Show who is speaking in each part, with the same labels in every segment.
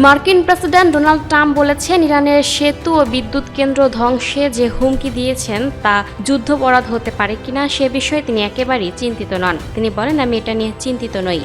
Speaker 1: মার্কিন president Donald Trump বলেছেন, ইরানের সেতু ও বিদ্যুৎ কেন্দ্র ধ্বংসে যে হুমকি দিয়েছেন তা যুদ্ধাপরাধ হতে পারে কিনা সে বিষয়ে তিনি একেবারেই চিন্তিত নন। তিনি বলেন, আমি এটা নিয়ে চিন্তিত নই।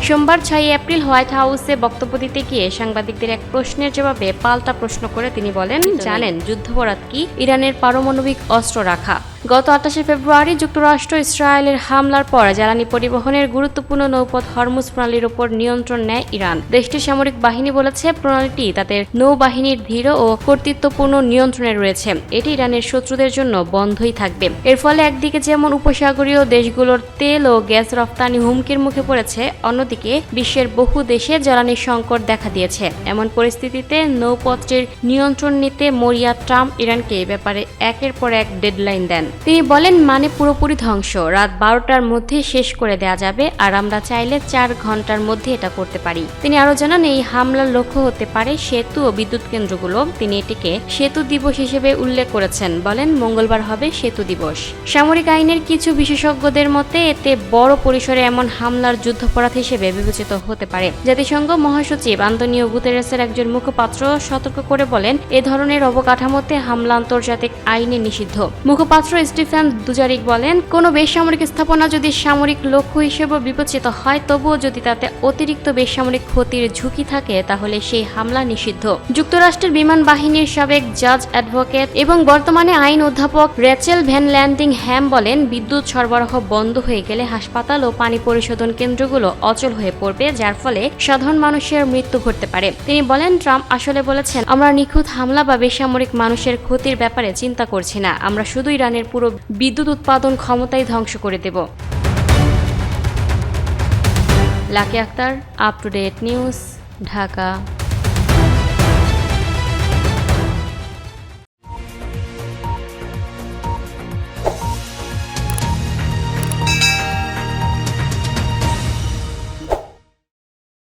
Speaker 1: সোমবার 6 এপ্রিল হোয়াইট হাউসে বক্তব্য দিতে গিয়ে সাংবাদিকদের এক প্রশ্নের জবাবে পাল্টা প্রশ্ন করে তিনি বলেন, জানেন যুদ্ধাপরাধ কি? ইরানের পারমাণবিক অস্ত্র রাখা। গত 28 ফেব্রুয়ারি যুক্তরাষ্ট্র ইসরায়েলের হামলার পর জ্বালানি পরিবহনের গুরুত্বপূর্ণ নৌপথ হরমুজ প্রণালীর উপর নিয়ন্ত্রণ নেয় ইরান। দেশটির সামরিক বাহিনী বলেছে, প্রণালীটি তাদের নৌবাহিনীর দৃঢ় ও কর্তৃত্বপূর্ণ নিয়ন্ত্রণে রয়েছে। এটি ইরানের শত্রুদের জন্য বন্ধই থাকবে। এর ফলে একদিকে যেমন উপসাগরীয় দেশগুলোর তেল ও গ্যাস রপ্তানি হুমকির মুখে পড়েছে, অন্যদিকে বিশ্বের বহু দেশে জ্বালানি সংকট দেখা দিয়েছে। এমন পরিস্থিতিতে নৌপথটির নিয়ন্ত্রণ নিতে মরিয়া ট্রাম্প ইরানকে এ ব্যাপারে একের পর এক ডেডলাইন দেন। তিনি বলেন, মানে পুরোপুরি ধ্বংস, রাত 12টার মধ্যে শেষ করে দেয়া যাবে, আর আমরা চাইলে 4 ঘন্টার মধ্যে এটা করতে পারি। তিনি আরো জানান, এই হামলার লক্ষ্য হতে পারে সেতু ও বিদ্যুৎ কেন্দ্রগুলো। তিনি এটিকে সেতু দিবস হিসেবে উল্লেখ করেছেন, বলেন মঙ্গলবার হবে সেতু দিবস। সামরিক আইনের কিছু বিশেষজ্ঞদের মতে এতে বড় পরিসরে এমন হামলার যুদ্ধাপরাধ হিসেবে বিবেচিত হতে পারে। জাতিসংঘ মহাসচিব আন্তোনিও গুতেরেসের একজন মুখপাত্র সতর্ক করে বলেন, এ ধরনের অবকাঠামোতে হামলা আন্তর্জাতিক আইনে নিষিদ্ধ। মুখপাত্র স্টিফেন দুজারিক বলেন, কোনো বেসামরিক স্থাপনা যদি সামরিক লক্ষ্য হিসেবে বিবেচিত হয়, তবুও যদি তাতে অতিরিক্ত বেসামরিক ক্ষতির ঝুঁকি থাকে, তাহলে সেই হামলা নিষিদ্ধ। যুক্তরাষ্ট্রের বিমান বাহিনীর সাবেক জাজ অ্যাডভোকেট এবং বর্তমানে আইন অধ্যাপক রেচেল ভ্যান ল্যান্ডিং হ্যাম বলেন, বিদ্যুৎ সরবরাহ বন্ধ হয়ে গেলে হাসপাতাল ও পানি পরিশোধন কেন্দ্রগুলো অচল হয়ে পড়বে, যার ফলে সাধারণ মানুষের মৃত্যু ঘটতে পারে। তিনি বলেন, ট্রাম্প আসলে বলেছেন, আমরা নিখুঁত হামলা বা বেসামরিক মানুষের ক্ষতির ব্যাপারে চিন্তা করছি না, আমরা শুধু ইরানের পুরো বিদ্যুৎ উৎপাদন ক্ষমতাই ধ্বংস করে দেব। Lucky Akter, up to date news, Dhaka.